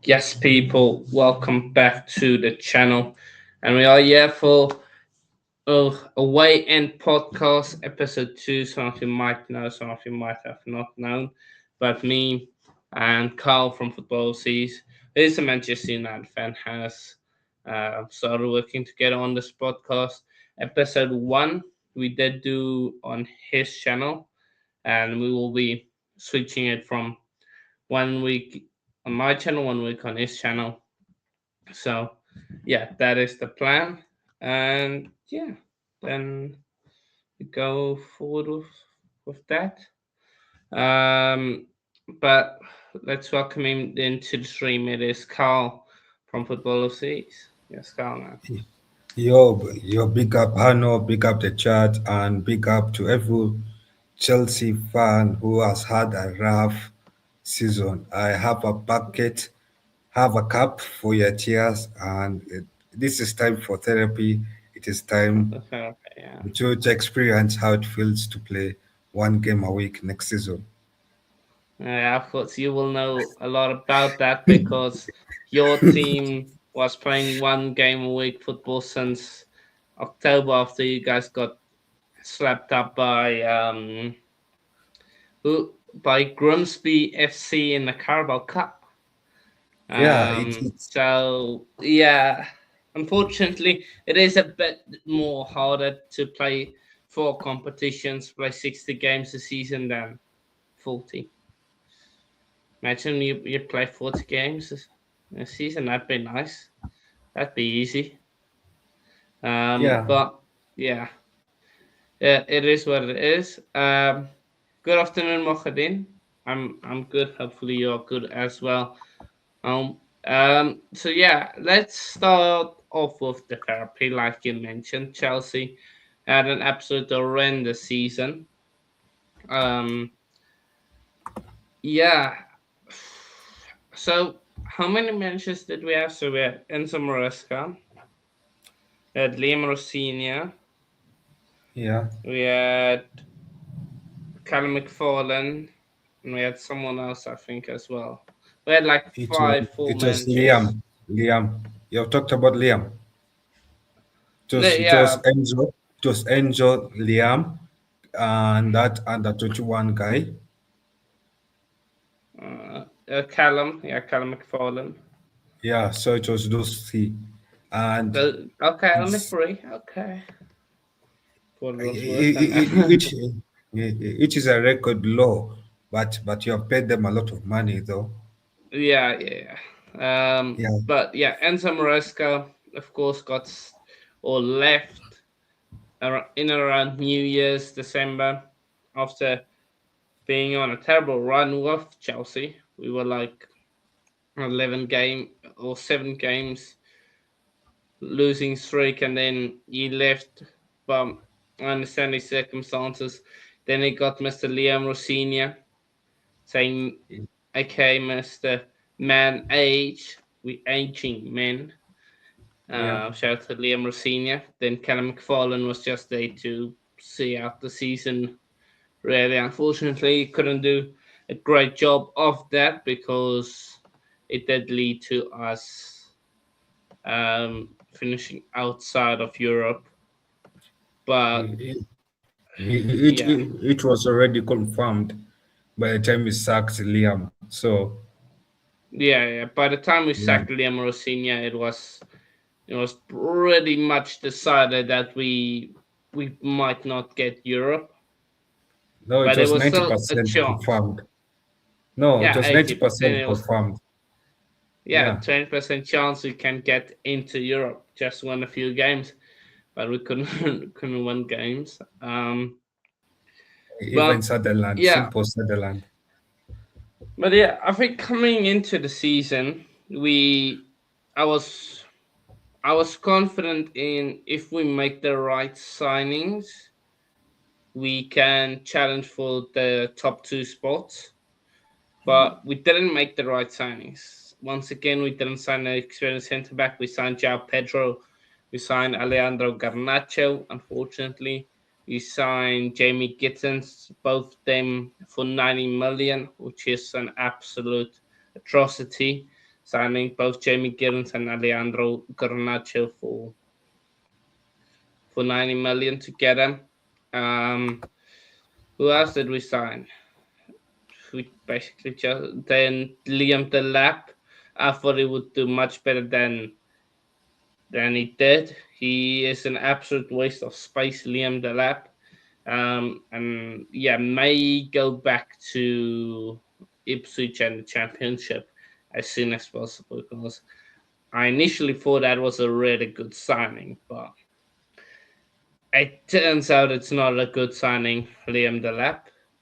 Yes, people, welcome back to the channel. And we are here for Away End Podcast, Episode 2. Some of you might know, some of you might have not known. But me and Carl from Football Seas, who is a Manchester United fan, has started working together on this podcast. Episode 1, we did do on his channel, and we will be switching it from 1 week on my channel, 1 week on his channel. So, yeah, that is the plan. And yeah, then we go forward with that. Um, but let's welcome him into the stream. It is Carl from Football Overseas. Yes, Carl, man. Yo, big up Hanno, big up the chat, and big up to every Chelsea fan who has had a rough season. I have a bucket, have a cup for your tears, and this is time for therapy. It is time Okay, yeah. to experience how it feels to play one game a week next season. Yeah, of course, you will know a lot about that because your team was playing one game a week football since October after you guys got slapped up by Grimsby FC in the Carabao Cup. Yeah, it's So yeah, unfortunately, it is a bit more harder to play 4 competitions, play 60 games a season than 40. Imagine you play 40 games a season. That'd be nice. That'd be easy. yeah. But yeah, it is what it is. Good afternoon, Mohadin. I'm good. Hopefully you're good as well. So yeah, let's start off with the therapy, like you mentioned. Chelsea had an absolute horrendous season. Um, yeah. So how many mentions did we have? So we had Enzo Maresca, we had Liam Rossinia, Yeah, we had Callum McFarlane, and we had someone else, I think, as well. We had like it was five full it was mentions. Liam. You have talked about Liam. It was Yeah, Enzo, Liam, and that under 21 guy. Callum McFarlane. Yeah, so it was those three, and Okay, let me it's, free. Okay. Thought it was worse than that. each is a record low, but you have paid them a lot of money though. Yeah. Yeah, But yeah, Enzo Maresca, of course, or left in and around New Year's, December, after being on a terrible run with Chelsea. We were like 11 game or 7 games losing streak, and then he left. But I understand his circumstances. Then he got Mr. Liam Rossinia saying, okay, Mr. Man Age, we aging men. yeah. Shout out to Liam Rossinia. Then Callum McFarlane was just there to see out the season. Really, unfortunately, he couldn't do a great job of that because it did lead to us finishing outside of Europe. But It, yeah, it was already confirmed by the time we sacked Liam. So yeah. By the time we yeah, sacked Liam Rossinia, it was pretty much decided that we might not get Europe, no, it but it was was ninety still a percent chance. confirmed. No, it Yeah, was ninety 80%. percent It was confirmed. yeah, Yeah, 20% chance we can get into Europe. Just win a few games, but we couldn't couldn't win games. even But Sutherland, yeah, simple Sutherland. I think coming into the season, I was I was confident in if we make the right signings, we can challenge for the top 2 spots. But we didn't make the right signings. Once again, we didn't sign an experienced centre back. We signed João Pedro. We signed Alejandro Garnacho, unfortunately. We signed Jamie Gittens, both them for 90 million, which is an absolute atrocity. signing both Jamie Giddens and Alejandro Garnacho for 90 million together. Who else did we sign? We basically just then Liam Delap. I thought he would do much better than he did. He is an absolute waste of space, Liam Delap. And yeah, may go back to Ipswich and the Championship as soon as possible because I initially thought that was a really good signing, but it turns out it's not a good signing, Liam Delap.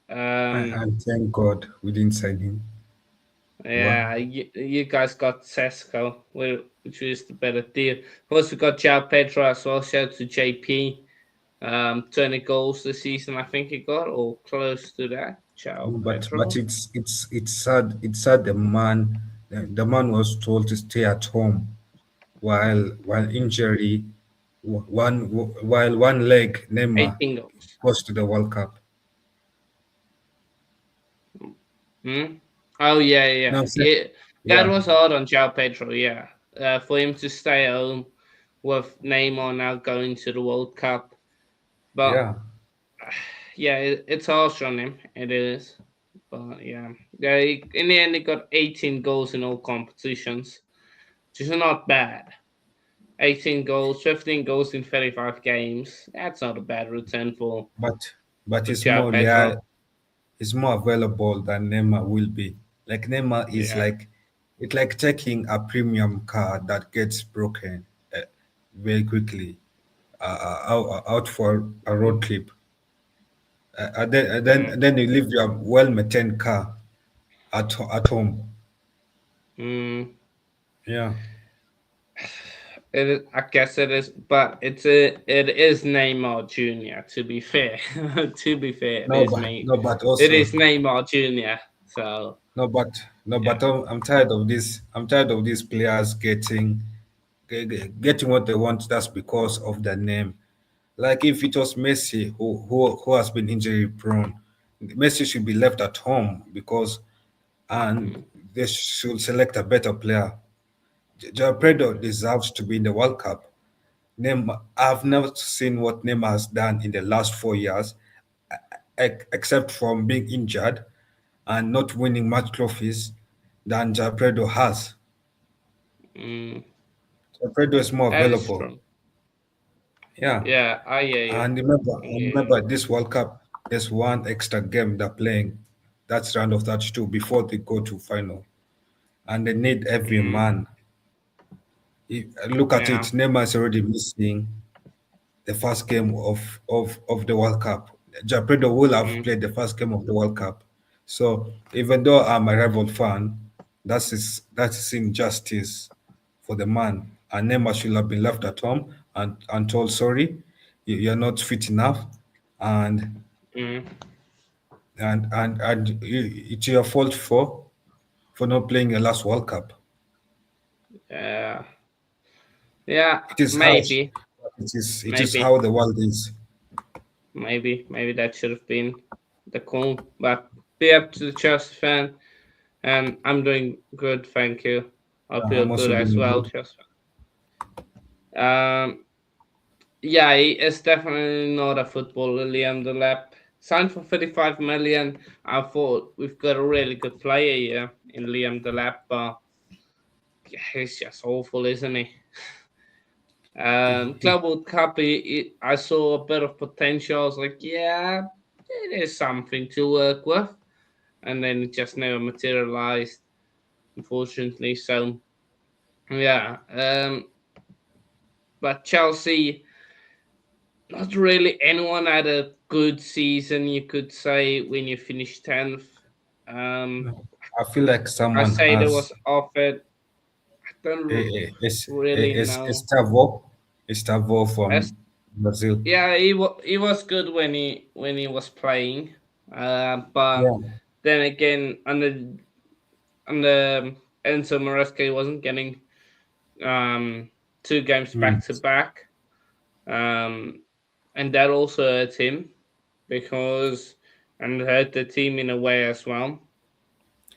Um, And thank God we didn't sign him. Well, yeah, you guys got Sesko, which is the better deal. Plus, we got João Pedro as well. Shout out to JP. 20 goals this season, I think he got, or close to that. João but Pedro. it's sad. It's sad the man was told to stay at home while injury while one leg Neymar 18 goals. goes to the World Cup. Hmm? Oh, yeah, No, yeah. I'm saying, Yeah, that yeah, was hard on João Pedro, yeah. For him to stay home with Neymar now going to the World Cup. But yeah. yeah, it's harsh on him. It is. But yeah, in the end, he got 18 goals in all competitions, which is not bad. 18 goals, 15 goals in 35 games. That's not a bad return But but for it's João more yeah, Pedro. it's more available than Neymar will be. Like Neymar is Yeah. like it's like taking a premium car that gets broken very quickly out for a road Mm, trip. mm, And then you leave your well-maintained car at home. mm. Yeah. It is, I guess it is, but it is Neymar Junior. To be fair, to be fair, it No, is but me. no, but It also is Neymar Junior. So no, but no, yeah. but I'm tired of this. I'm tired of these players getting what they want. That's because of their name. Like if it was Messi who has been injury prone, Messi should be left at home because and Mm, they should select a better player. Pedro deserves to be in the World Cup. Neymar, I've never seen what Neymar has done in the last 4 years, except from being injured and not winning much trophies than Japredo has. mm. Japredo is more That is available. true. Yeah. Yeah, I hear you. I And hear you. remember this World Cup, there's one extra game they're playing. That's round of 32 before they go to final. And they need every Mm, man. Look at it, yeah. Neymar is already missing the first game of the World Cup. Japredo will have Mm, played the first game of the World Cup. So even though I'm a rival fan, that's injustice for the man. And Neymar should have been left at home and told sorry, you're not fit enough, and mm, it's your fault for not playing your last World Cup. yeah. Yeah. It is harsh, Maybe. but it is Maybe. how the world is. Maybe that should have been the call. But be up to the Chelsea fan. And I'm doing good, thank you. Hope you're I'm good also as doing well, good. Chelsea fan. Yeah, he is definitely not a footballer, Liam Delap. Signed for 35 million. I thought we've got a really good player here in Liam Delap, but yeah, he's just awful, isn't he? Global Cup, I saw a bit of potential. I was like, yeah, it is something to work with. And then it just never materialized, unfortunately. So, yeah. But Chelsea, not really anyone had a good season, you could say, when you finish 10th. Um, I feel like someone Caicedo has was offered. I don't really know. Estavo As, from Brazil. yeah, he was good when he was playing. But Yeah. then again, under Enzo Maresca, he wasn't getting um, 2 games Mm. back to back. And that also hurt him because and hurt the team in a way as well.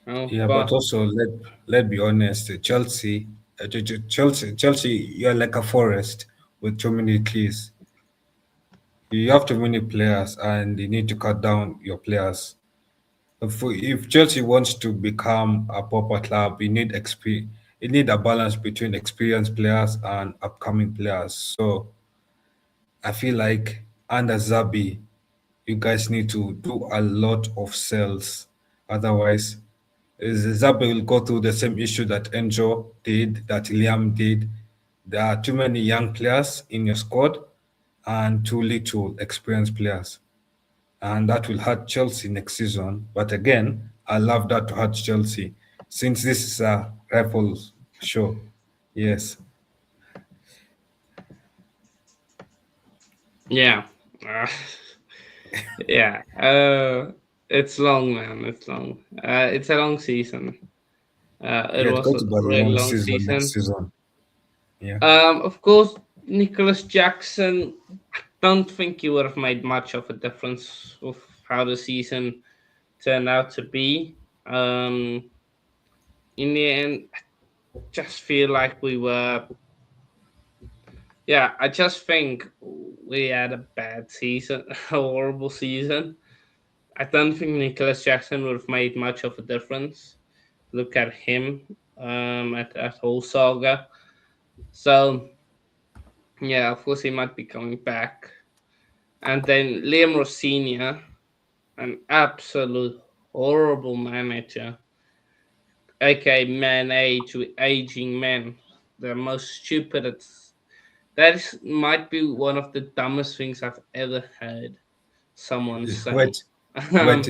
Yeah, but But also let be honest, Chelsea, you're like a forest with too many trees. You have too many players, and you need to cut down your players. If Chelsea wants to become a proper club, you need a balance between experienced players and upcoming players. So I feel like under Zabi, you guys need to do a lot of sales. Otherwise, Zabi will go through the same issue that Enzo did, that Liam did. There are too many young players in your squad and too little experienced players. And that will hurt Chelsea next season. But again, I love that to hurt Chelsea since this is a rivals show. Yes. yeah, uh, yeah. It's long, man. It's long. It's a long season. It Yeah, it's was going a to be a really long long season next season. season. Yeah. Of course, Nicholas Jackson. I don't think he would have made much of a difference of how the season turned out to be. In the end, I just feel like we were. Yeah, I just think we had a bad season, a horrible season. I don't think Nicholas Jackson would have made much of a difference. Look at him, at that whole saga. So yeah, of course he might be coming back. And then Liam Rossinia, an absolute horrible manager, aka man age with aging men. The most stupid. Might be one of the dumbest things I've ever heard someone say. Wait, wait,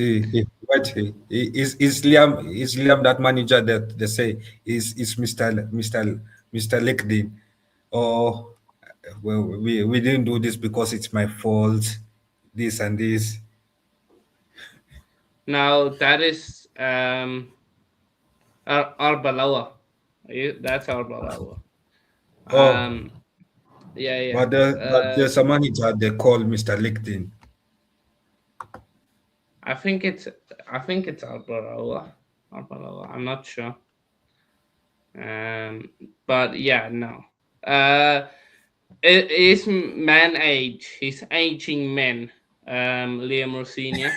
is Liam that manager that they say is Mr. LinkedIn? Or well, we didn't do this because it's my fault. This and this. Now that is Arbalawa. That's Arbalawa. Oh, Um, yeah, yeah. but there's a manager they call Mr. LinkedIn. I think it's I think it's Arbalawa. Arbalawa. I'm not sure. Um, but yeah, no. Uh, it is man age. He's aging men. Liam Rossinia.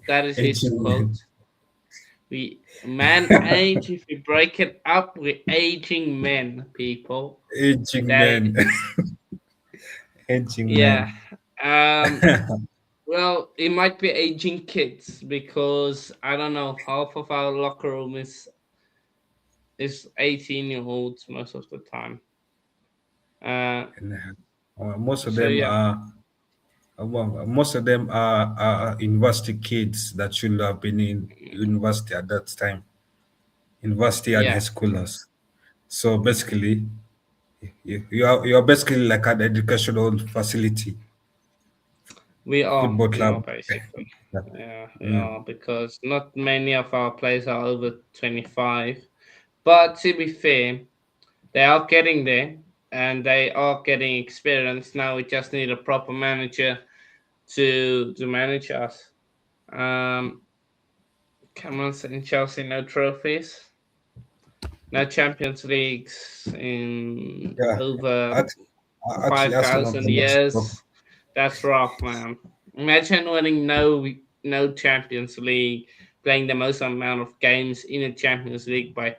That is his Aging quote. man, We man age. If we break it up, we're aging men, people. aging That man, aging yeah. man. Um. Well, it might be aging kids because I don't know. Half of our locker room is 18-year-olds most of the time. Uh. And, most of So them yeah, are most of them are university kids that should have been in university at that time, university and high yeah. schoolers. So basically, you are basically like an educational facility, football We are club. basically. Yeah. Yeah, Mm. yeah, because not many of our players are over 25. But to be fair, they are getting there and they are getting experience. Now we just need a proper manager to manage us. Um, come on, in Chelsea, no trophies, no Champions Leagues in Yeah. over Act- Actually, Arsenal 5,000 cannot stop. years. That's rough, man. Imagine winning no Champions League, playing the most amount of games in a Champions League by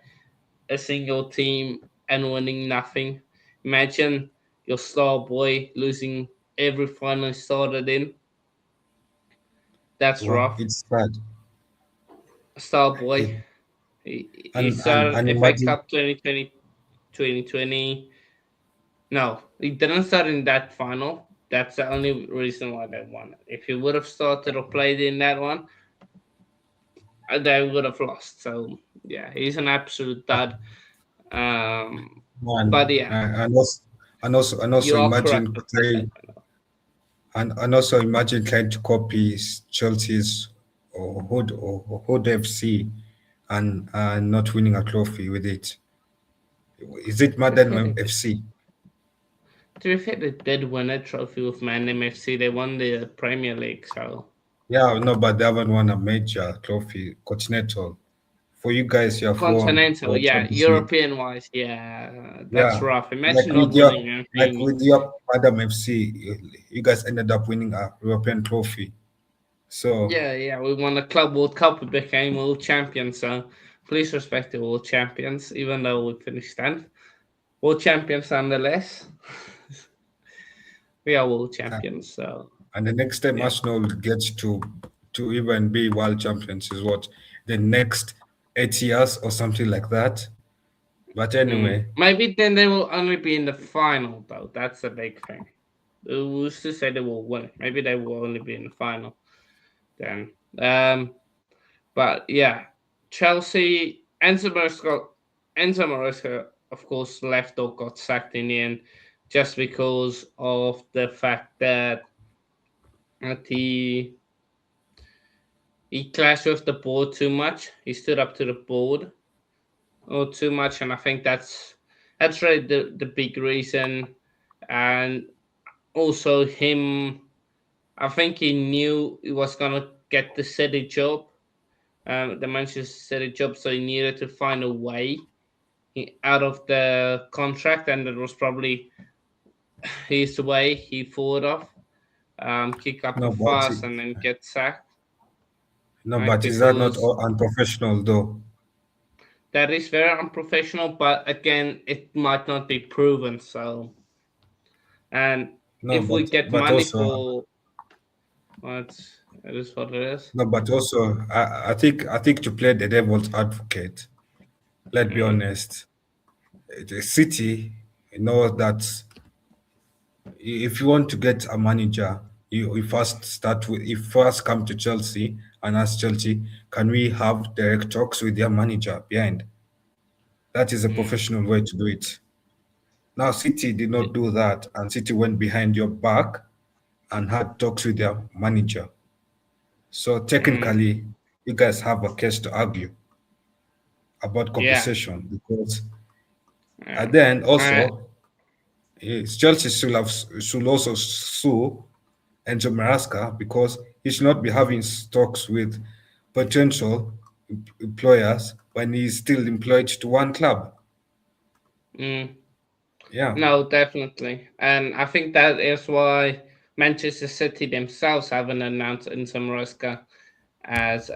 a single team and winning nothing. Imagine your star boy losing every final he started in. That's Wow, rough. it's sad. Star boy. It, He started and FA imagine, Cup 2020. No, he didn't start in that final. That's the only reason why they won it. If he would have started or played in that one, they would have lost. So yeah, he's an absolute dud. Um, but man, yeah, and also you are correct imagine with that trying statement. and also imagine trying to copy Chelsea's or Hood FC and not winning a trophy with it. Is it To be fair, Madden FC? they did win a trophy with Man FC. They won the Premier League, so Yeah, no, but they haven't won a major trophy, continental. For you guys, you have won Continental, World yeah. Champions League. European wise, yeah. That's Yeah, rough. like Imagine not with your winning like anything. with your Adam FC, you guys ended up winning a European trophy. So Yeah. We won the Club World Cup. We became world champions. So please respect the world champions, even though we finished 10th. World champions nonetheless. We are world uh, champions. So and the next time yeah. Arsenal gets to even be world champions is what, the next 8 years or something like that. But anyway, Maybe then they will only be in the final, though. That's the big thing. Who's to say they will win? Maybe they will only be in the final then. But yeah, Chelsea. Enzo Maresca, of course, left or got sacked in the end, just because of the fact that he clashed with the board too much. He stood up to the board or too much, and I think that's really the big reason. And also him, I think he knew he was gonna get the City job, the Manchester City job, so he needed to find a way out of the contract, and that was probably his way. He thought of kick up a no, but fuss and then get sacked, no, right? but is that not Because unprofessional though? that is very unprofessional. But again, it might not be proven. So, and No, if we but get but money also for what it is, what it is. no, but also I think to play the devil's advocate, let's be Mm, honest, the City know that if you want to get a manager, you first start with, you first come to Chelsea and ask Chelsea, can we have direct talks with their manager behind? That is a mm, professional way to do it. Now, City did not do that, and City went behind your back and had talks with their manager. So mm, technically, you guys have a case to argue about yeah. compensation because, Yeah. and then Uh, also, Chelsea should also sue Enzo Maresca because he should not be having talks with potential employers when he's still employed to one club. mm, Yeah, no, definitely. And I think that is why Manchester City themselves haven't announced Enzo Maresca as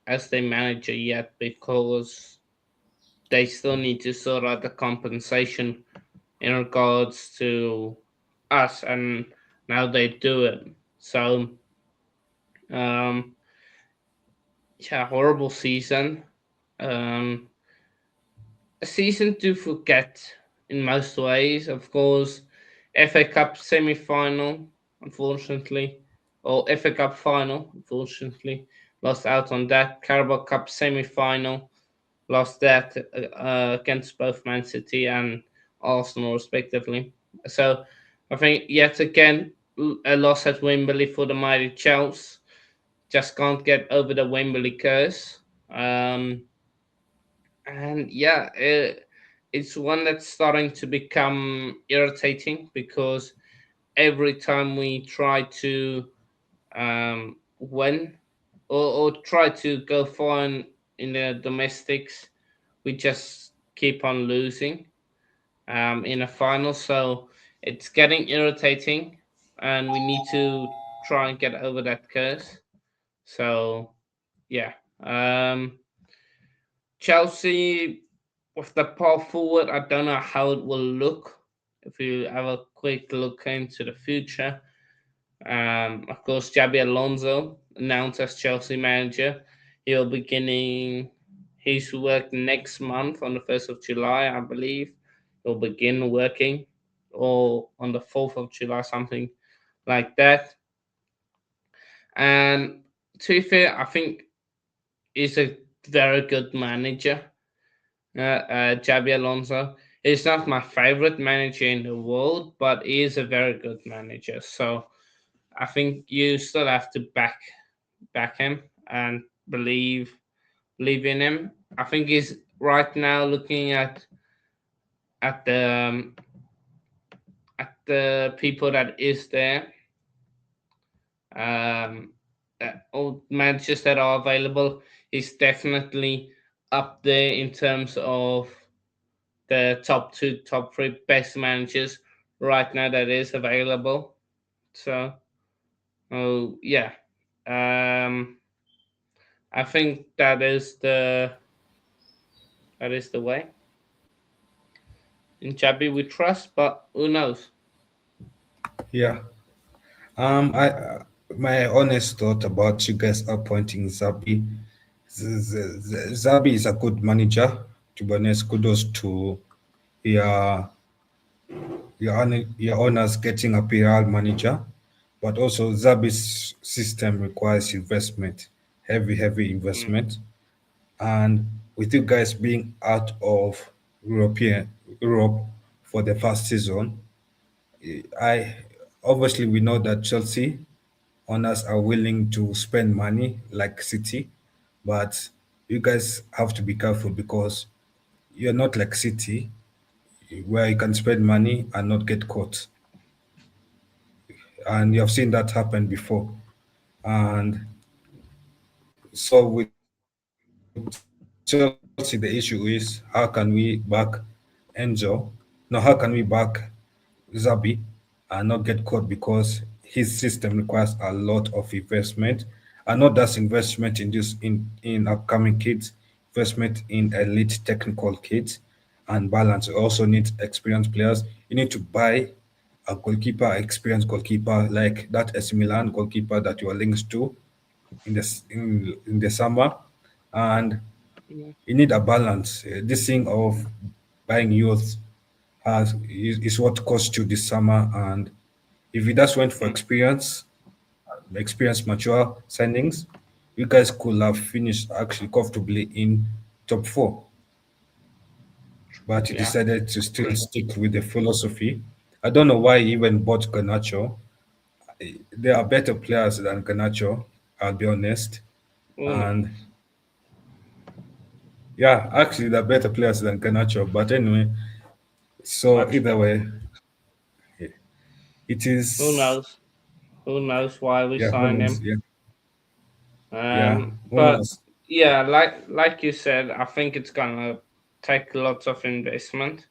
as their manager yet, because they still need to sort out the compensation in regards to us, and now they do it. So um yeah, horrible season. Um a season to forget in most ways. Of course, FA Cup semi final, unfortunately, or FA Cup final, unfortunately, lost out on that. Carabao Cup semi final, lost that against both Man City and Arsenal, respectively. So I think yet again a loss at Wembley for the mighty Chelsea. Just can't get over the Wembley curse. And yeah, it's one that's starting to become irritating, because every time we try to win, or try to go far in the domestics, we just keep on losing in a final. So it's getting irritating, and we need to try and get over that curse. So yeah. Chelsea with the path forward, I don't know how it will look if you have a quick look into the future. Of course, Jabi Alonso announced as Chelsea manager. He'll be beginning his work next month on the 1st of July, I believe. He'll begin working, or on the 4th of July, something like that. And to be fair, I think he's a very good manager. Jabi Alonso. He's not my favorite manager in the world, but he is a very good manager. So I think you still have to back him and believe in him. I think he's right now looking at the um, at the people that is there. Um, all managers that are available, he's definitely up there in terms of the top two, top three best managers right now that is available. So, oh yeah, um, I think that is the way. In Chabi we trust, but who knows? Yeah. My honest thought about you guys appointing Zabi. Zabi is a good manager. To be honest, kudos to your your owners getting a PR manager, but also Zabi's system requires investment, heavy Mm, investment, and with you guys being out of European Europe for the first season, I obviously we know that Chelsea owners are willing to spend money like City, but you guys have to be careful because you're not like City where you can spend money and not get caught. And you have seen that happen before. And so with Chelsea, the issue is how can we back Enzo? No, how can we back Zabi and not get caught because his system requires a lot of investment, and not just investment in upcoming kids, investment in elite technical kids and balance. You also need experienced players. You need to buy a goalkeeper, experienced goalkeeper like that AC Milan goalkeeper that you are linked to in the summer, and mm, you need a balance. This thing of buying youth is what cost you this summer, and if you just went for mm, experienced mature signings, you guys could have finished actually comfortably in top four. But he yeah, decided to still agree. stick with the philosophy. I don't know why he even bought Garnacho. There are better players than Garnacho, I'll be honest. Who And knows? yeah, actually, there are better players than Garnacho. But anyway, so Much either better. way, it Who is. knows? Who knows why we Yeah, who signed knows? him? Yeah, yeah, who But knows? yeah, like you said, I think it's gonna take lots of investment,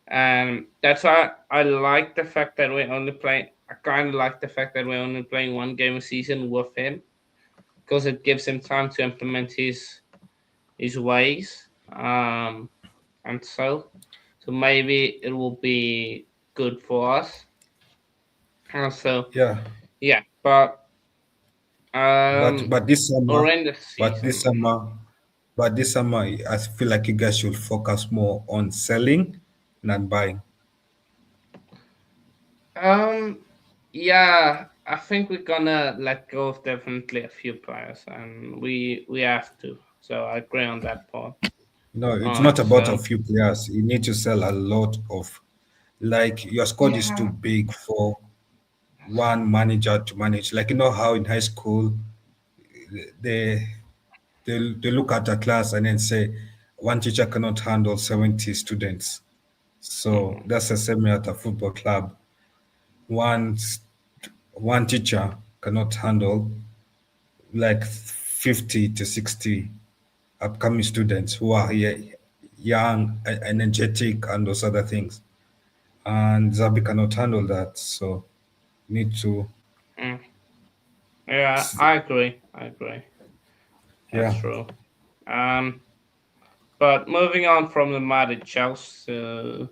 and that's why I like the fact that we're only playing. I kind of like the fact that we're only playing one game a season with him because it gives him time to implement his ways. And so maybe it will be good for us. So Yeah, yeah, but but um, but this summer, or in the but this season. summer, but this summer, I feel like you guys should focus more on selling than buying. Um, yeah, I think we're gonna let go of definitely a few players, and we have to. So I agree on that part. No, it's not about a So few players. You need to sell a lot of, like, your squad is too yeah, big for one manager to manage. Like, you know how in high school they they look at a class and then say one teacher cannot handle 70 students. So mhm, that's the same at a football club. One one teacher cannot handle like 50 to 60 upcoming students who are young, energetic, and those other things. And Zabi cannot handle that. So need to, mm, yeah, I agree. I agree. That's yeah, true. Um, but moving on from the Madrid Chelsea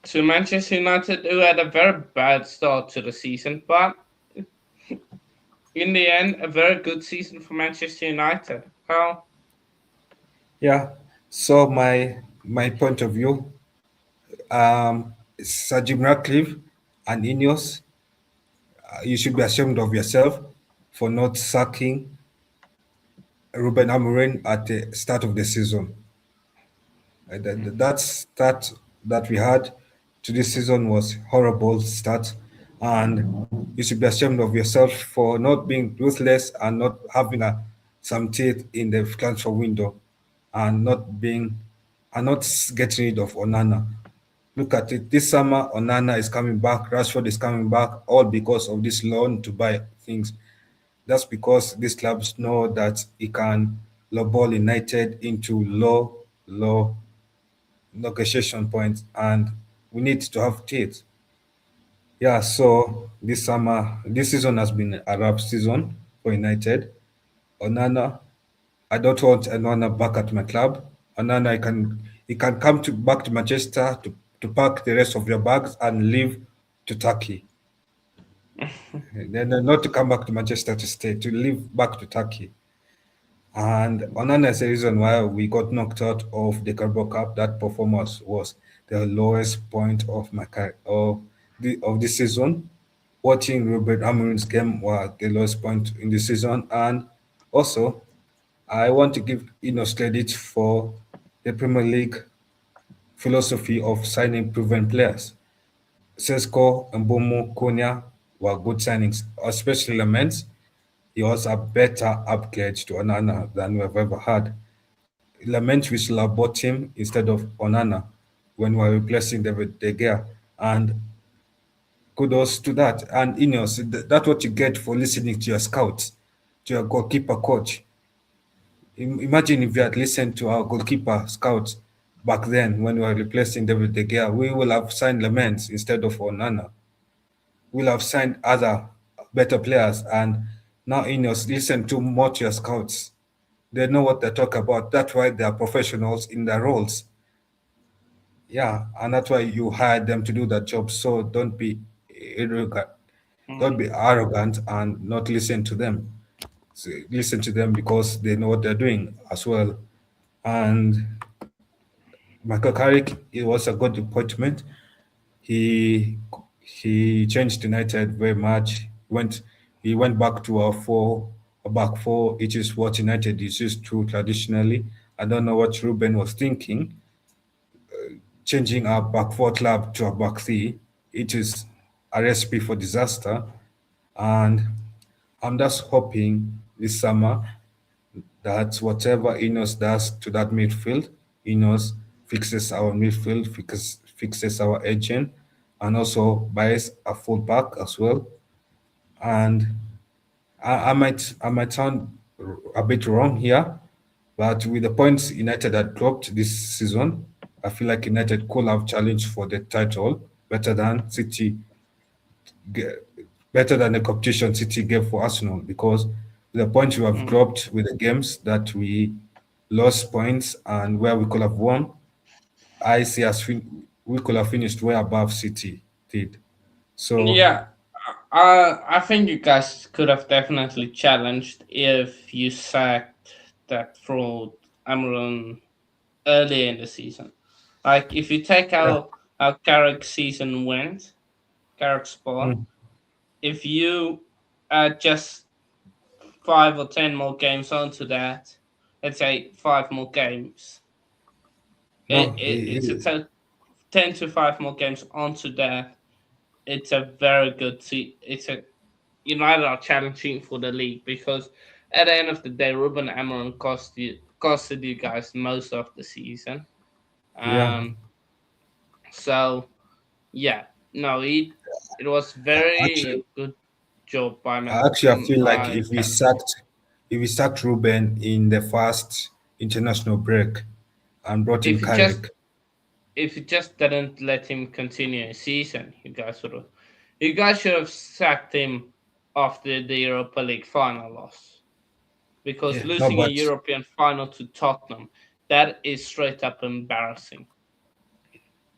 to Manchester United, who had a very bad start to the season, but in the end, a very good season for Manchester United. How? yeah. So my point of view, Sir Jim Ratcliffe and Ineos, you should be ashamed of yourself for not sacking Ruben Amorim at the start of the season. Mm, That start that we had to this season was horrible start, and you should be ashamed of yourself for not being ruthless and not having some teeth in the transfer window, and not getting rid of Onana. Look at it. This summer, Onana is coming back. Rashford is coming back, all because of this loan to buy things. That's because these clubs know that he can lowball United into low negotiation points, and we need to have teeth. Yeah, so this season has been a rough season for United. Onana, I don't want Onana back at my club. Onana, you can come back to Manchester to pack the rest of your bags and leave to Turkey. Then not to come back to Manchester to stay, to leave back to Turkey. And Onana is the reason why we got knocked out of the Carabao Cup. That performance was the lowest point of my career, of this season. Watching Ruben Amorim's game was the lowest point in the season, and also I want to give Ineos credit for the Premier League philosophy of signing proven players. Sesko, Mbomo, Konya were good signings, especially Laments. He was a better upgrade to Onana than we've ever had. Lament we should have bought him instead of Onana when we were replacing David De Gea. And kudos to that. And Ineos, that's what you get for listening to your scouts, to your goalkeeper coach. Imagine if you had listened to our goalkeeper scouts back then when we were replacing David De Gea, we will have signed Laments instead of Onana. We'll have signed other better players. And now Ineos listen to more to your scouts. They know what they talk about. That's why they are professionals in their roles. Yeah, and that's why you hired them to do that job. So don't be arrogant. Don't be arrogant and not listen to them. So listen to them because they know what they're doing as well. And Michael Carrick, it was a good appointment. He he changed United very much. He went back to a back four, which is what United is used to traditionally. I don't know what Ruben was thinking, changing our back four club to a back three. It is a recipe for disaster. And I'm just hoping this summer that whatever Ineos does to that midfield, Ineos fixes our midfield, fixes our agent, and also buys a fullback as well. And I might sound a bit wrong here, but with the points United had dropped this season, I feel like United could have challenged for the title better than City, ge- better than the competition City gave for Arsenal because the points we have Mm. dropped with the games that we lost points and where we could have won, I see we could have finished way above City did. So Yeah, I think you guys could have definitely challenged if you sacked that fraud Amaron earlier in the season. Like if you take yeah, how Carrick's season went, Carrick's spot, mm, if you add just 5 or 10 more games onto that, let's say 5 more games, no, it's a 10 to 5 more games onto that. It's a very good it's a United are challenging for the league because at the end of the day, Ruben Amorim costed you guys most of the season. yeah. Um, so yeah, no, it was very Actually, good job by actually, I feel like by Carrick. if we sacked Ruben in the first international break and brought in If you just Carrick, if you just didn't let him continue a season, you guys should have sacked him after the Europa League final loss because yeah, no, losing a but European final to Tottenham, that is straight up embarrassing.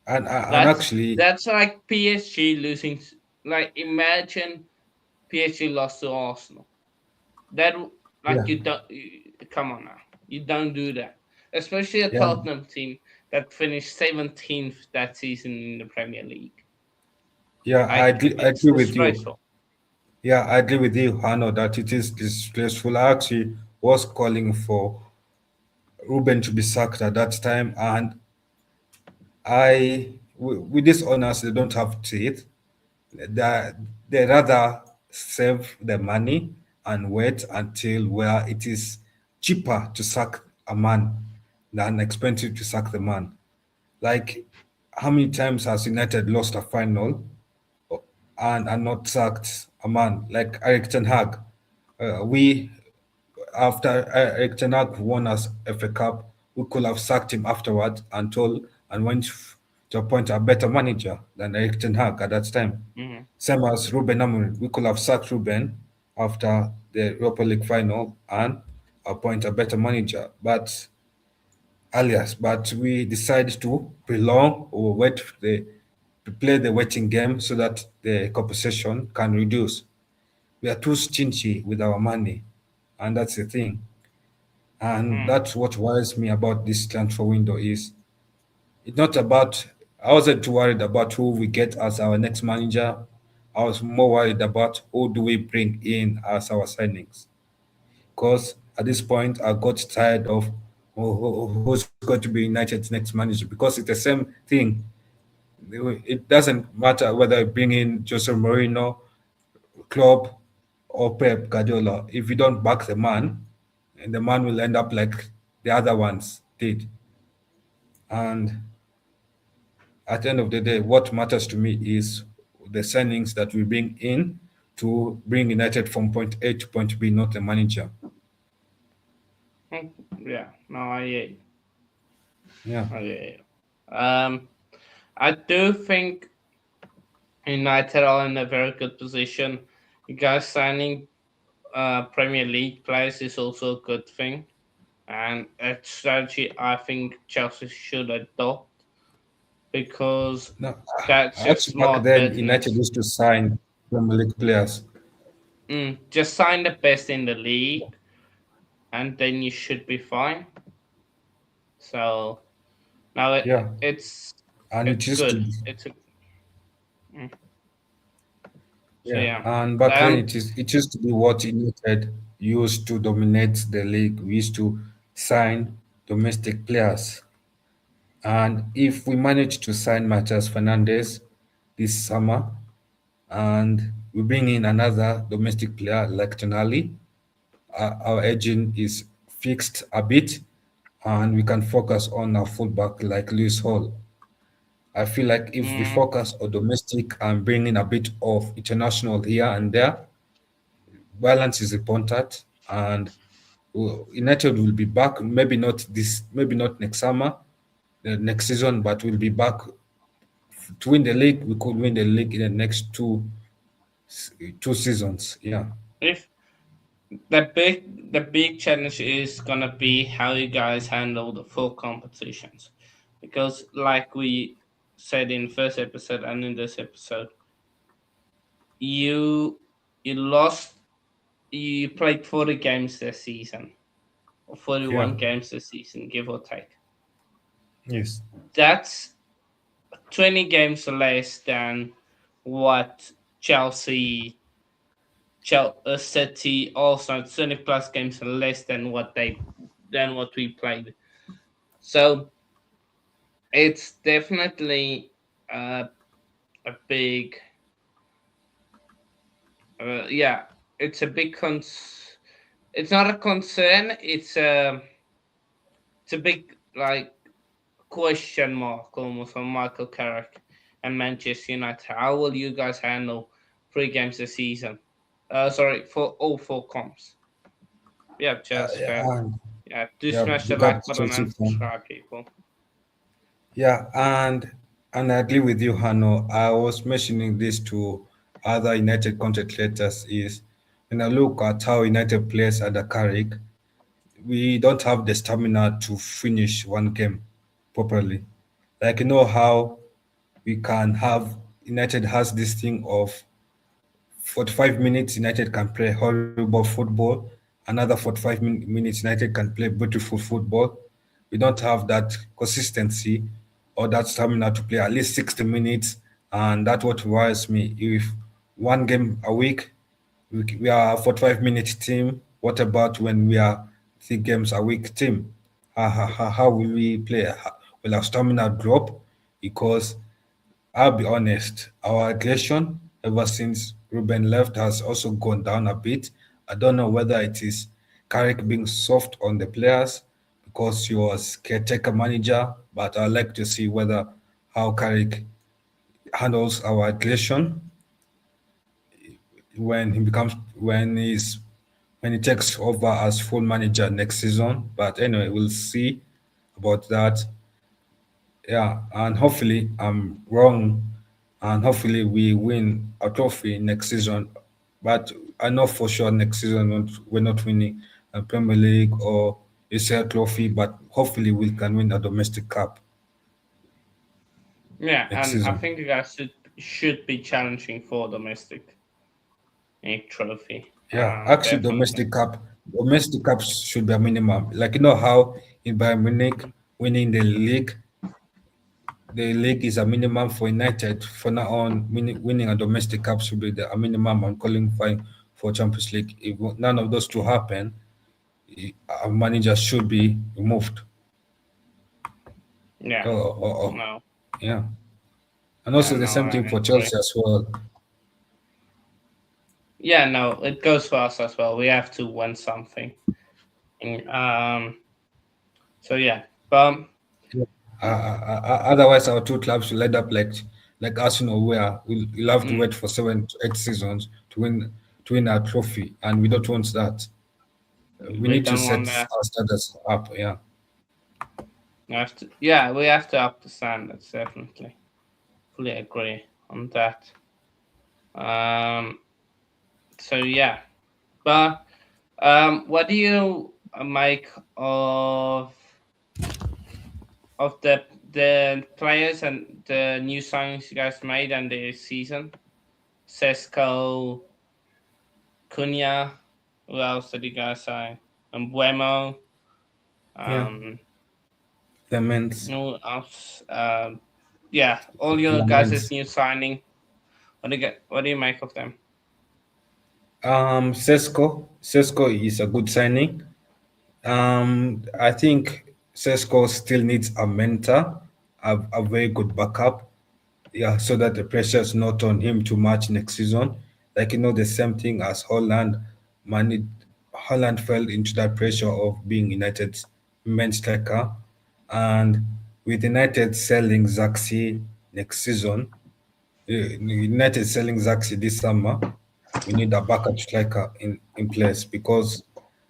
and That's actually, that's like PSG losing. Like imagine PSG lost to Arsenal. That yeah, like come on now, you don't do that, especially a yeah, Tottenham team that finished 17th that season in the Premier League. yeah, Like I it's agree with you. disgraceful. Yeah, I agree with you, Hanno, that it is disgraceful. I actually was calling for Ruben to be sacked at that time, and with these owners, they don't have teeth. They, they rather save the money and wait until where it is cheaper to sack a man than expensive to sack the man. Like, how many times has United lost a final and not sacked a man like Eric Ten Hag? We after Erik Ten Hag won us FA Cup, we could have sacked him afterwards and went to appoint a better manager than Erik Ten Hag at that time. Mhm. Same as Ruben Amorim, we could have sacked Ruben after the Europa League final and appoint a better manager. But we decided to prolong or play the waiting game so that the compensation can reduce. We are too stingy with our money, and that's the thing. And Mm. that's what worries me about this transfer window is it's not about I wasn't too worried about who we get as our next manager. I was more worried about who do we bring in as our signings. Because at this point I got tired of who's going to be United's next manager because it's the same thing. It doesn't matter whether I bring in Jose Mourinho, Klopp, or Pep Guardiola. If you don't back the man, and the man will end up like the other ones did. And at the end of the day, what matters to me is the signings that we bring in to bring United from point A to point B, not the manager. Mm. Yeah, no, I hear you. Yeah. I hear you. I do think United are in a very good position. You guys signing Premier League players is also a good thing, and a strategy I think Chelsea should adopt because No, that's just actually, back smart then, United business. used to sign Premier League players. Just sign the best in the league, and then you should be fine. So now Yeah. And it it's used to good. be, It's a mm, so yeah. yeah. And back then, Um. it used to be what United used to dominate the league. We used to sign domestic players. And if we manage to sign Matthias Fernandez this summer, and we bring in another domestic player like Tonali, our engine is fixed a bit, and we can focus on our fullback like Lewis Hall. I feel like if we mm, focus on domestic and bring in a bit of international here and there, balance is important, and United will be back. Maybe not next summer, next season, but we'll be back to win the league. We could win the league in the next two seasons. Yeah, if the big challenge is gonna be how you guys handle the full competitions, because like we said in first episode and in this episode, you you lost you played 40 games this season or yeah, 41 games this season, give or take. yes, That's 20 games less than what City also 20 plus games less than what we played. So it's definitely uh, a big yeah, it's a big it's not a concern, it's a big like question mark almost on Michael Carrick and Manchester United. How will you guys handle 3 games this season? Sorry, for all 4 comps. Yeah, Chelsea yeah, fan. and Yeah, do yeah, smash the big up like to button Chelsea and fan. subscribe, people. Yeah, and I agree with you, Hanno. I was mentioning this to other United content creators is when I look at how United plays under Carrick, we don't have the stamina to finish one game properly. Like you know how we can have United has this thing of 45 minutes United can play horrible football, another 45 minutes United can play beautiful football. We don't have that consistency or that stamina to play at least 60 minutes, and that's what worries me. If one game a week, we are a 45-minute team, what about when we are 3 games a week team? How will we play? Will our stamina drop? Because I'll be honest, our aggression ever since Ruben left has also gone down a bit. I don't know whether it is Carrick being soft on the players because he was caretaker manager, but I'd like to see whether how Carrick handles our aggression when he's when he takes over as full manager next season. But anyway, we'll see about that. Yeah, and hopefully I'm wrong, and hopefully we win a trophy next season. But I know for sure next season we're not winning a Premier League or ACL trophy, but hopefully we can win a domestic cup Yeah, next and I season. think you guys should be challenging for domestic league trophy. Yeah, actually, Definitely. domestic cups should be a minimum. Like you know how in Bayern Munich winning the league is a minimum for United. For now on, winning a domestic cup should be a minimum and qualifying for Champions League. If none of those two happen, a manager should be removed. Yeah. Oh, No. yeah. And Yeah. also the No. same thing I for agree. Chelsea as well. Yeah. No. It goes for us as well. We have to win something. Um. So yeah. But Yeah. Otherwise, our two clubs will end up like Arsenal, where we'll have to mm, wait for 7 to 8 seasons to win a trophy, and we don't want that. We we need to don't set want that. our standards up. Yeah. We have to. Yeah. We have to up the standards. Definitely. Fully agree on that. Um. So yeah. But what do you make of the players and the new signings you guys made and the season? Sesko, Cunha, who else did you guys sign? And Buemo, Yeah. um, Laments. who else? Yeah, all your guys' Laments. new signing. What do you make of them? Sesko is a good signing. I think Sesko still needs a mentor, a very good backup. Yeah, so that the pressure is not on him too much next season. Like the same thing as Holland. Man, Holland fell into that pressure of being United's main striker, and with United selling Zaxi next season, United selling Zaxi this summer, we need a backup striker in place because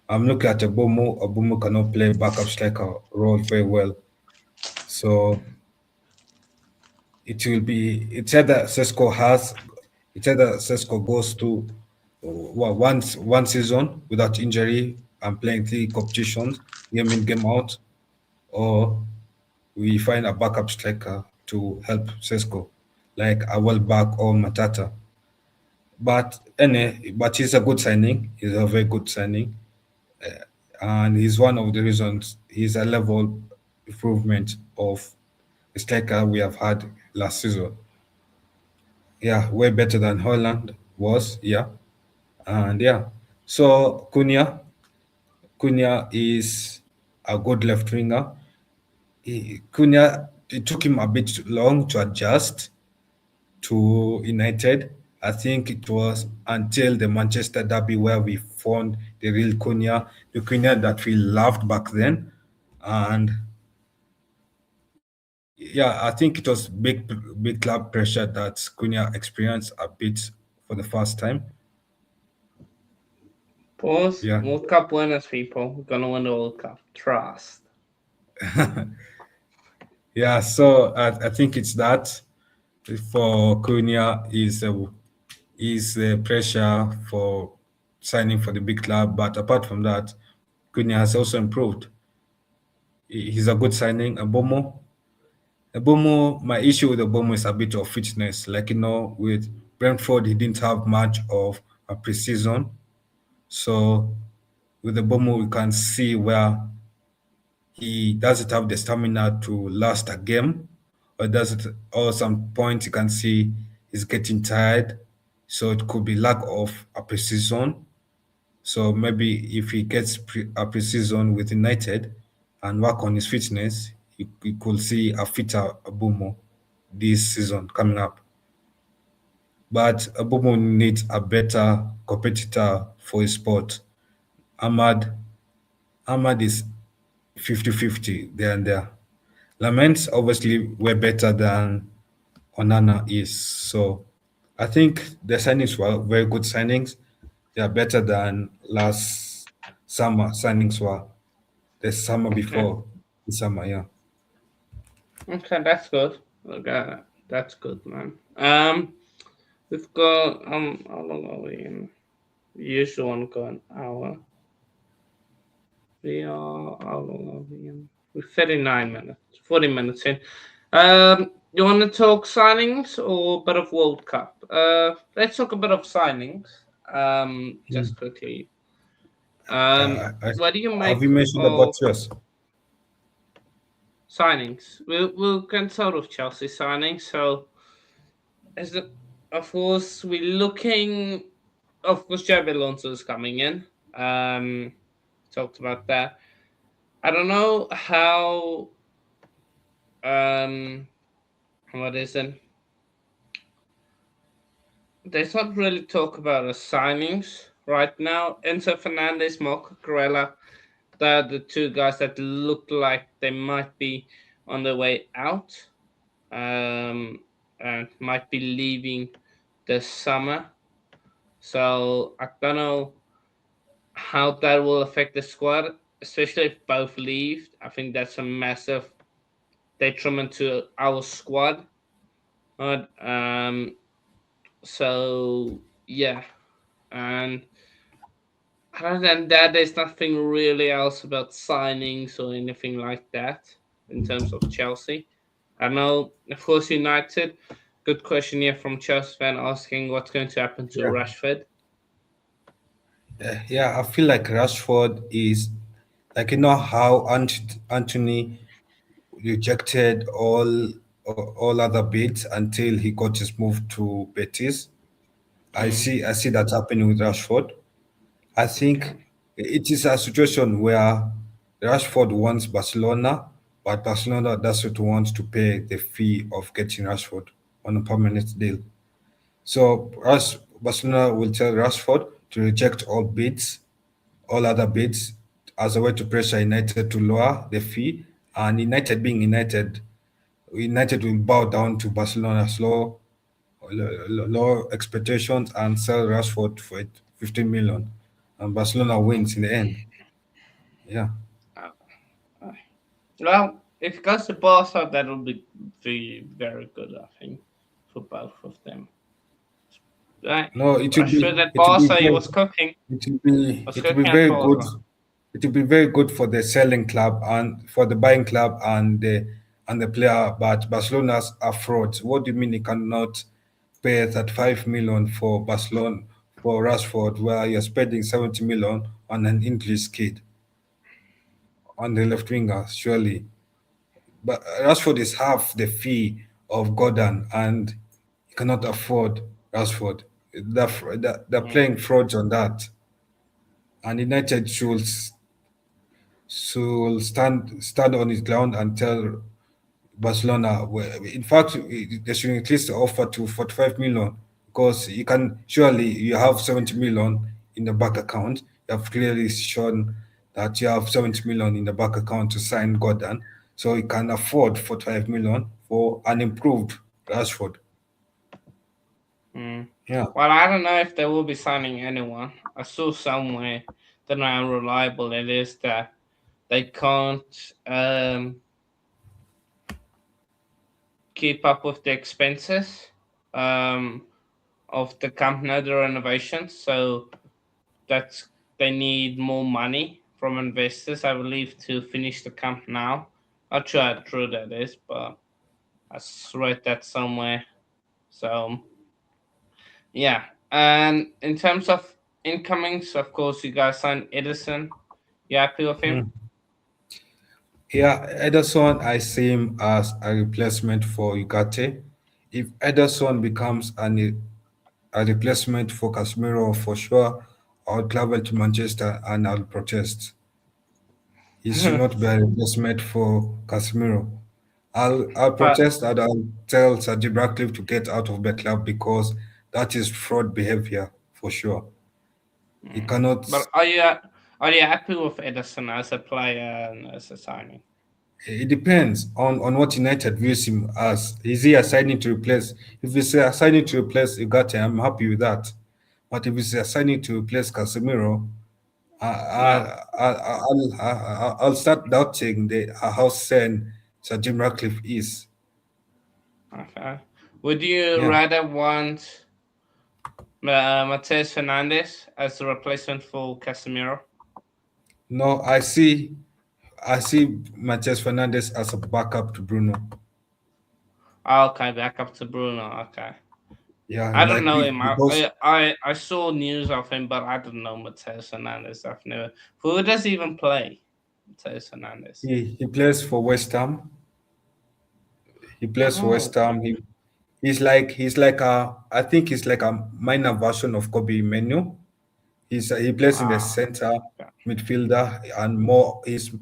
I'm looking at Obomo. Obomo cannot play backup striker role very well. So it will be it's either Sesko goes to one season without injury and playing 3 competitions, game in, game out, or we find a backup striker to help Sesko, like a Welbeck or Matata. But he's a good signing. He's a very good signing, and he's one of the reasons he's a level improvement of the striker we have had last season. Yeah, way better than Holland was. Yeah, and yeah. So Cunha is a good left winger. Cunha, it took him a bit long to adjust to United. I think it was until the Manchester derby where we found the real Cunha, the Cunha that we loved back then. And yeah, I think it was big club pressure that Cunha experienced a bit for the first time. Pause. Yeah. World Cup winners, people. We're gonna win the World Cup. Trust. Yeah, so I think it's that for Cunha is pressure for signing for the big club. But apart from that, Cunha has also improved. He's a good signing. Abomo, my issue with Abomo is a bit of fitness. Like with Brentford, he didn't have much of a preseason. So with Abomo, we can see where he doesn't have the stamina to last a game, or does it? Or some point you can see he's getting tired, so it could be lack of a precision. So maybe if he gets a precision with United and work on his fitness, he could see a fitter Abumo this season coming up. But Abumo needs a better competitor for his sport. Ahmad Ahmad is 50-50 there and there. Laments obviously were better than Onana is. So I think the signings were very good signings. Yeah, better than last summer signings were. The summer Okay. before the summer, yeah. Okay, that's good. Okay, that's good, man. We've got how long are we in? We usually want to go an hour. We are how long are we in? We're 39 minutes, 40 minutes in. You want to talk signings or a bit of World Cup? Let's talk a bit of signings. Just Mm. quickly. I, What do you have make you mentioned about of yours? signings? We'll can start with Chelsea signings. So, as the, of course, we're looking. Of course, Javi Alonso is coming in. Talked about that. I don't know how. What is it? There's not really talk about the signings right now. Enzo Fernández, Marco Corella, they're the two guys that look like they might be on their way out, and might be leaving this summer. So I don't know how that will affect the squad, especially if both leave. I think that's a massive detriment to our squad. But, so yeah, and other than that, there's nothing really else about signings or anything like that in terms of Chelsea. I know, of course, United. Good question here from Chelsea fan asking what's going to happen to Yeah. Rashford. Yeah, I feel like Rashford is like how Anthony rejected all other bids until he got his move to Betis. Mm, I see that happening with Rashford. I think okay. it is a situation where Rashford wants Barcelona, but Barcelona doesn't want to pay the fee of getting Rashford on a permanent deal. So Barcelona will tell Rashford to reject all other bids, as a way to pressure United to lower the fee. And United being United, United will bow down to Barcelona's low expectations and sell Rashford for 15 million. And Barcelona wins in the end. Yeah. Uh, uh, well, if it goes to Barca, that'll be very good, I think, for both of them. Right. No, Rashford at it will be Barca, he very was cooking. Was it will be cooking at very good. Barca. It will be very good for the selling club and for the buying club and the player. But Barcelona's are frauds. What do you mean you cannot pay 35 million for Barcelona for Rashford, where you're spending 70 million on an English kid on the left winger? Surely, but Rashford is half the fee of Gordon, and you cannot afford Rashford. They're Mm, playing frauds on that, and United should stand on its ground and tell Barcelona. In fact, they should increase the offer to 45 million, because you can surely you have 70 million in the bank account. You have clearly shown that you have 70 million in the bank account to sign Gordon, so you can afford 45 million for an improved Rashford. mm. Yeah. Well, I don't know if they will be signing anyone. I saw somewhere, don't know how reliable it is, that they can't keep up with the expenses um, of the Camp Nou, the renovations. So that's they need more money from investors, I believe, to finish the Camp Nou. Not sure how true that is, but I read that somewhere. So yeah, and in terms of incomings, of course, you guys signed Edison. You happy with him? Mm. Yeah, Ederson, I see him as a replacement for Ugarte. If Ederson becomes a replacement for Casemiro, for sure, I'll travel to Manchester and I'll protest. He should not be a replacement for Casemiro. I'll but protest and I'll tell Sergio Ratcliffe to get out of the club, because that is fraud behavior for sure. He cannot. but are you happy with Edison as a player and as a signing? It depends on what United views him as. Is he a signing to replace? If he's a signing to replace Ugarte, I'm happy with that. But if he's signing to replace Casemiro, No. I'll start doubting how sane Sir Jim Ratcliffe is. Okay. Would you Yeah. rather want Mateus Fernandez as a replacement for Casemiro? No, I see Matthias Fernandez as a backup to Bruno. Okay, back up to Bruno. Okay. Yeah, I don't like know him. because I saw news of him, but I don't know Mateus Fernandez. I've never. Who does he even play? Mateus Fernandez. he plays for West Ham. He plays for Oh, West Ham. He's like a I think he's like a minor version of Kobe Menu. He plays in the ah, center okay. midfielder and more his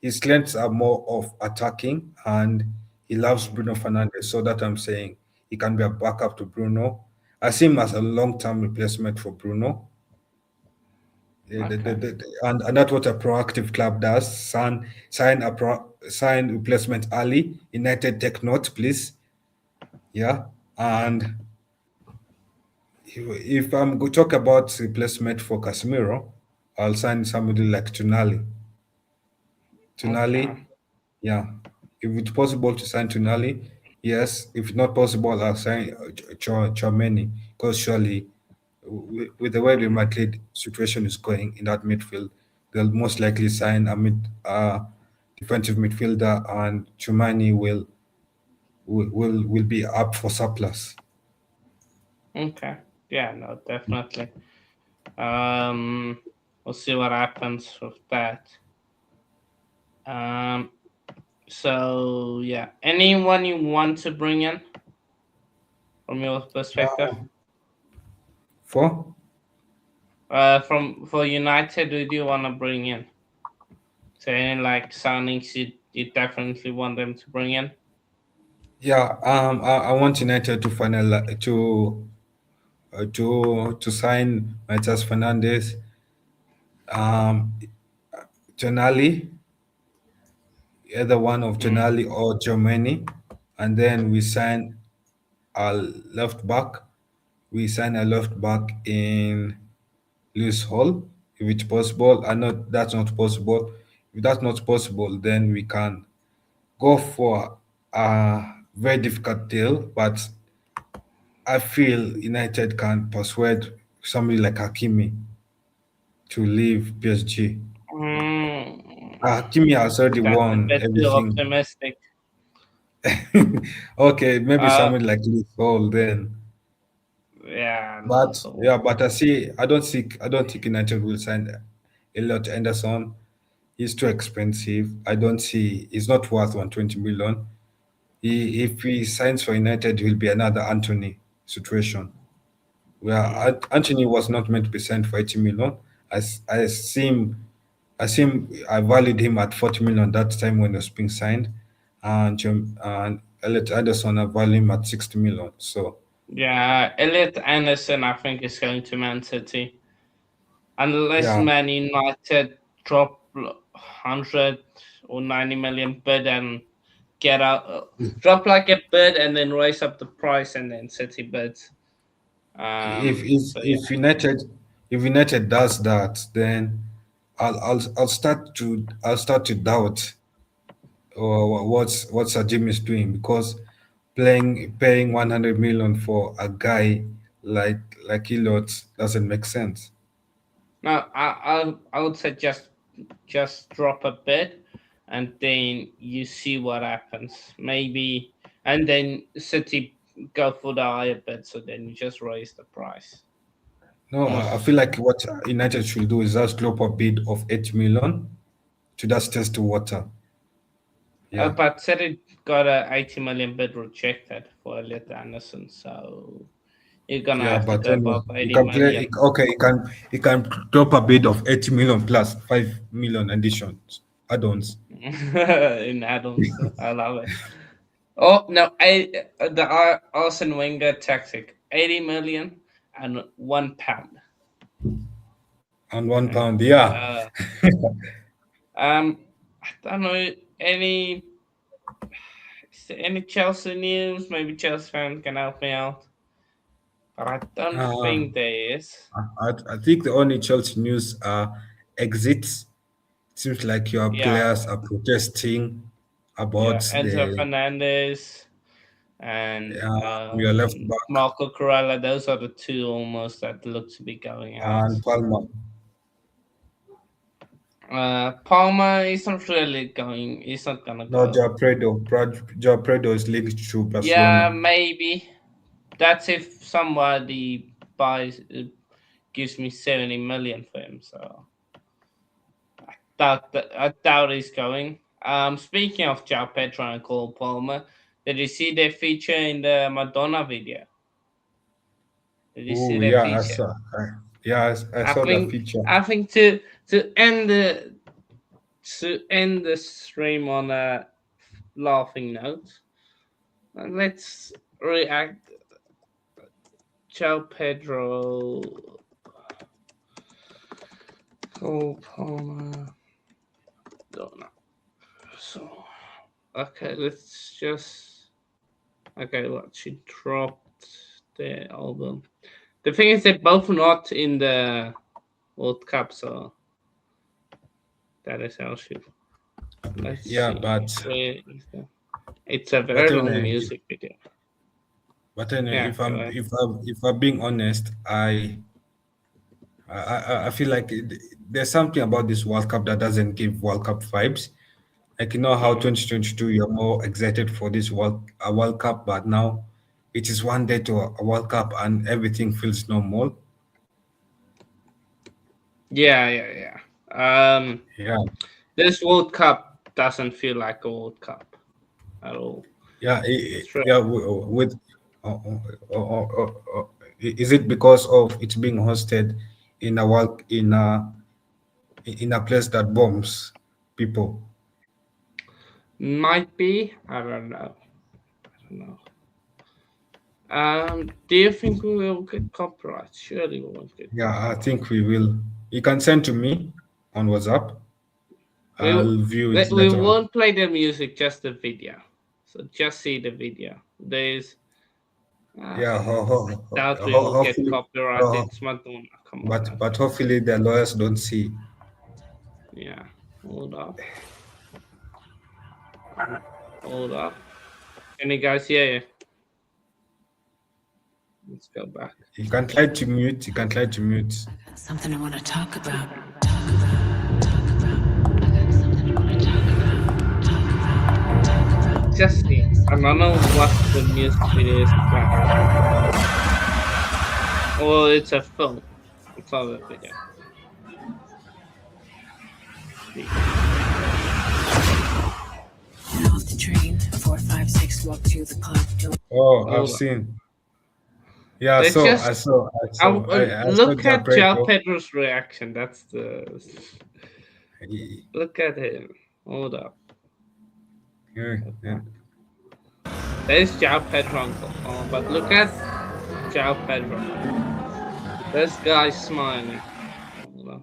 strengths are more of attacking and he loves Mm, Bruno Fernandes. So that I'm saying he can be a backup to Bruno. I see him as a long-term replacement for Bruno. okay. And that's what a proactive club does. Sign replacement early. United take note, please. Yeah. And if I'm going to talk about replacement for Casemiro, I'll sign somebody like Tunali. Okay. Tunali, yeah. If it's possible to sign Tunali, yes. If it's not possible, I'll sign Chomeni because surely, with the way the Madrid situation is going in that midfield, they'll most likely sign a defensive midfielder, and Chomeni will be up for surplus. Okay. Yeah. No. Definitely. Um. We'll see what happens with that. Um. So yeah. Anyone you want to bring in from your perspective? Uh, for From for United, who do you want to bring in? So any like signings you definitely want them to bring in? Yeah, I want United to to sign Matthias Fernandez, um, Tonali, either one of Mm. Tonali or Germany, and then we sign a left back. We sign a left back in Lewis Hall, if it's possible. I know that's not possible. If that's not possible, then we can go for a very difficult deal, but I feel United can persuade somebody like Hakimi to leave PSG. Hakimi has already That's a won bit too everything. optimistic. Okay, maybe Uh, somebody like Luke Hall then. yeah, But lethal. yeah, but I don't think United will sign Elliot Anderson. He's too expensive. I don't see he's not worth 120 million. If he signs for United, he'll be another Anthony situation. Where Mm. Anthony was not meant to be signed for 80 million. I see him, I valued him at 40 million that time when he was being signed, and Elliot Anderson, I value him at 60 million. So Yeah, Elliot Anderson, I think, is going to Man City unless yeah, Man United drop 100 or 90 million bid and get out, drop like a bid and then raise up the price and then City bids. So yeah. if United does that, then I'll start to doubt what Sir Jim is doing because paying 100 million for a guy like Elliot doesn't make sense. No, I would say just drop a bid, and then you see what happens. Maybe, and then City go for the higher bid, so then you just raise the price. No, I feel like what United should do is just drop a bid of 8 million to just test the water. Yeah. But City got a 80 million bid rejected for Elliot Anderson, so you're gonna Yeah, have to but go then above you 80 can million. okay, you can drop a bid of 80 million plus 5 million additions, add-ons. In add-ons. I love it. Oh no! The Arsene Wenger tactic: 80 million and £1. And £1, Okay. yeah. Um, I don't know any Chelsea news. Maybe Chelsea fans can help me out. but I don't Uh, think there is. I think the only Chelsea news are exits. Seems like your Yeah, players are protesting about yeah. Enzo the Fernández and your left back Marco Corella. Those are the two almost that look to be going out. and Palmer. Palmer is not really going. He's not gonna No, go. Joao Pedro is linked to Yeah, Barcelona. maybe. That's if somebody buys gives me 70 million for him. So I doubt he's going. Speaking of Joao Pedro and Cole Palmer, did you see their feature in the Madonna video? Did you see Oh their yeah, feature? I I saw that think feature. I think to end the stream on a laughing note, let's react. Joao Pedro, Cole Palmer, Madonna. So okay, let's just okay. What she dropped the album. The thing is, they're both not in the World Cup, so that is how she. Let's Yeah, see. Where is that? It's a but very long anyway, music video. Yeah, if go I'm ahead. if I'm being honest, I feel like there's something about this World Cup that doesn't give World Cup vibes. Like you know how Mm. 2022 you're more excited for this World Cup, but now it is one day to a World Cup and everything feels normal. Yeah, yeah, yeah. Yeah, This World Cup doesn't feel like a World Cup at all. yeah, It's true. yeah. With is it because of it's being hosted in a world in a place that bombs people? Might be. I don't know. I don't know. Do you think we will get copyright? Surely we won't get Yeah, I copyright. think we will. You can send to me on WhatsApp. We I'll view it we later on. won't play the music, just the video. So just see the video. There's. Uh, Yeah, I doubt we will get hopefully, copyright. uh, It's Madonna. Come on, I but think. hopefully the lawyers don't see. Yeah. Hold up. Hold up. Can you guys hear you? Let's go back. You can try to mute. You can try to mute. Something I want to talk about. Talk about. Talk about. I got something I want to talk about. Talk about. Talk about. Just see. I don't know what the music video is about. Well, it's a film. It's not a video. See. Off the train. 456 walk to the club. Oh, I've Hold up. seen. Yeah, Let's just I saw look at Joao Japredo. Pedro's reaction. That's the look at him. Hold up. Yeah, yeah. There's Joao Pedro, uncle. Oh, but look at Joao Pedro. This guy's smiling. Hold up.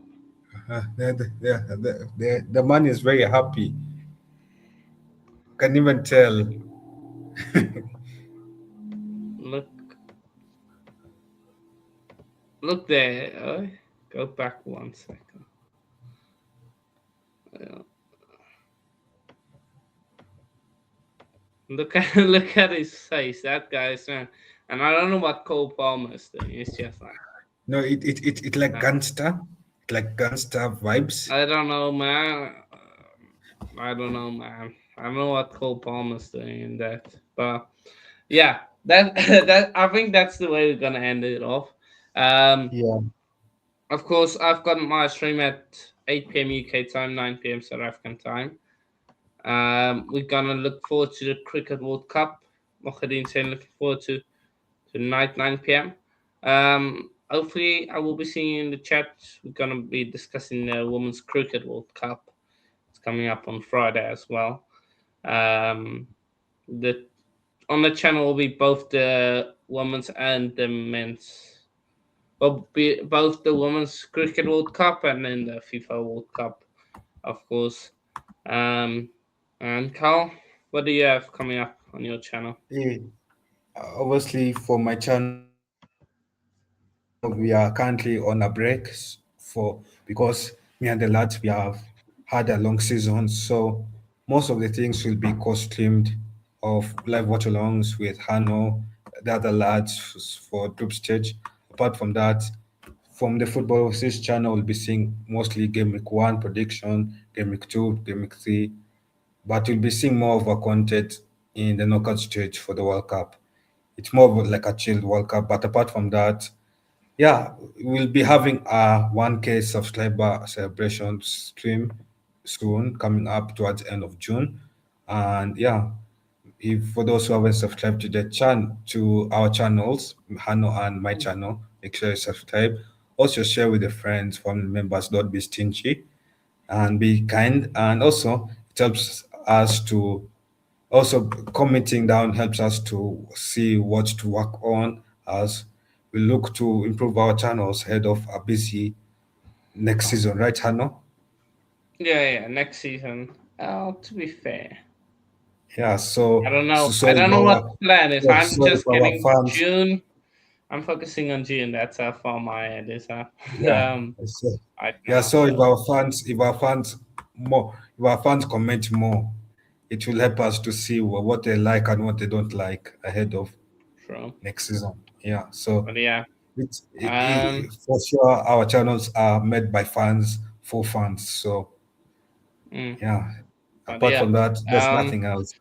The man is very happy. Can even tell. Look, look there. Go back 1 second. Yeah. Look at his face. That guy's man. And I don't know what Cole Palmer is doing. It's just like No, it like that. gangster vibes. I don't know, man. I don't know, man. I don't know what Cole Palmer's doing in that, but yeah, that that I think that's the way we're gonna end it off. Um, Yeah. of course, I've got my stream at 8 p.m. UK time, 9 p.m. South African time. We're gonna look forward to the Cricket World Cup. Mohadin saying looking forward to tonight, 9 p.m. Hopefully, I will be seeing you in the chat. We're gonna be discussing the Women's Cricket World Cup. It's coming up on Friday as well. The on the channel will be both the women's and the men's. Will be both the Women's Cricket World Cup and then the FIFA World Cup, of course. Um, and Carl, what do you have coming up on your channel? Eh, Obviously, for my channel, we are currently on a break for because me and the lads we have had a long season, so most of the things will be co-streamed of live watch alongs with Hanno, the other lads for group stage. Apart from that, from the football overseas channel, we'll be seeing mostly game week one prediction, game week two, game week three, but we'll be seeing more of our content in the knockout stage for the World Cup. It's more of like a chilled World Cup, but apart from that, yeah, we'll be having a 1K subscriber celebration stream soon, coming up towards the end of June. And yeah, if for those who haven't subscribed to to our channels, Hanno and my channel, make sure you subscribe. Also share with your friends, family members. Don't be stingy and be kind. And also it helps us to also commenting down helps us to see what to work on as we look to improve our channels ahead of a busy next season, right, Hanno? Yeah, next season. To be fair, Yeah, I don't so, know. so I if don't know what our the plan is. I'm so if just our getting fans, June. I'm focusing on June. That's how far my head is. yeah, Um, so, right yeah, now. so So if our fans comment more, it will help us to see what they like and what they don't like ahead of true. next season. Yeah, so But yeah. for sure our channels are made by fans for fans. So Mm, yeah, but apart yeah. from that, there's Um. nothing else.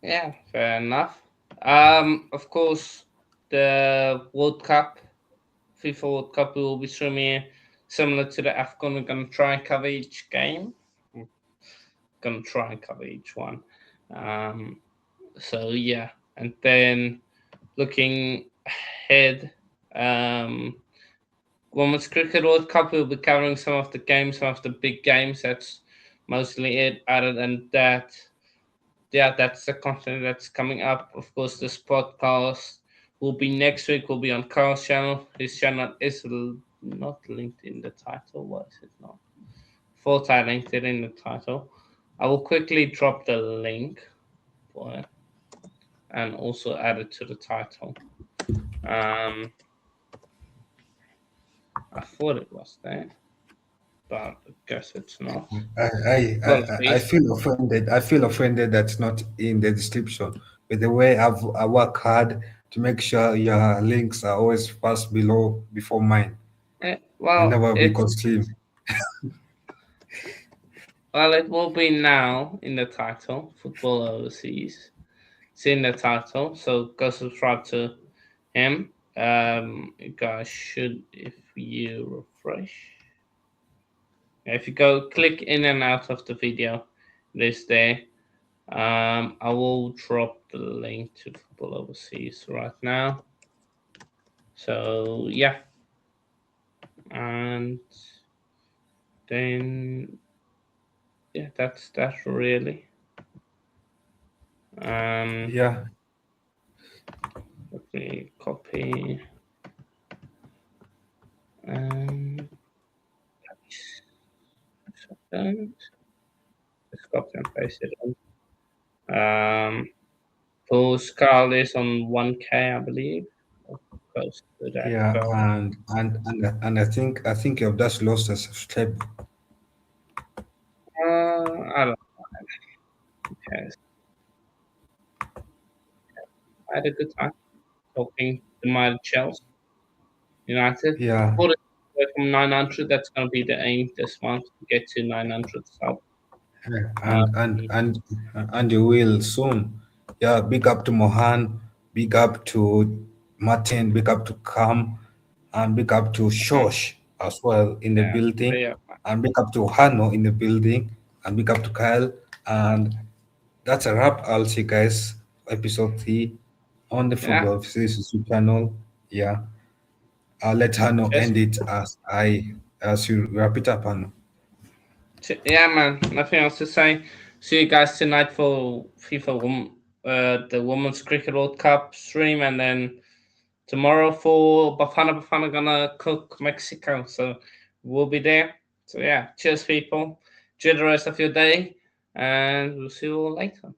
Yeah. Fair enough. Of course, the World Cup, FIFA World Cup, we will be streaming similar to the AFCON. We're gonna try and cover each game. We're gonna try and cover each one. Um. So yeah, and then looking ahead, Women's Cricket World Cup, we'll be covering some of the games, some of the big games. That's mostly it. Other than that, yeah, that's the content that's coming up. Of course, this podcast will be next week. Will be on Carl's channel. His channel is not linked in the title. Why is it not? Thought I linked it in the title. I will quickly drop the link for it and also add it to the title. Um, I thought it was there, but I guess it's not. I Apologies. feel offended. I feel offended that's not in the description. With the way I work hard to make sure your links are always first below before mine Well, whenever we consume. it will be now in the title, Football Overseas. It's in the title, so go subscribe to him. You guys should, if you refresh, if you go click in and out of the video, it is there. I will drop the link to Football Overseas right now. So yeah, and then yeah, that's that really. Um, Yeah, Let me copy and second. Just copy and paste it in. Post Carl is on 1K, I believe. Or close to that. yeah, So and I think you've just lost a subscriber. I don't know. Yes, I had a good time talking to my Chelsea United. Yeah, Thought it from 900. That's going to be the aim this month to get to 900 sub. yeah, Um, and you will soon. Yeah, big up to Mohan, big up to Martin, big up to Kam, and big up to mhm, Shosh as well in the yeah, but building, yeah, and big up to Hanno in the building, and big up to Kyle. And that's a wrap. I'll see you guys episode 3 on the yeah. Football Series channel. Yeah, I'll let Hanno Cheers. end it as you wrap it up, Hanno. Yeah, man. Nothing else to say. See you guys tonight for the Women's Cricket World Cup stream, and then tomorrow for Bafana gonna cook Mexico. So we'll be there. So yeah, cheers, people. Enjoy the rest of your day, and we'll see you all later.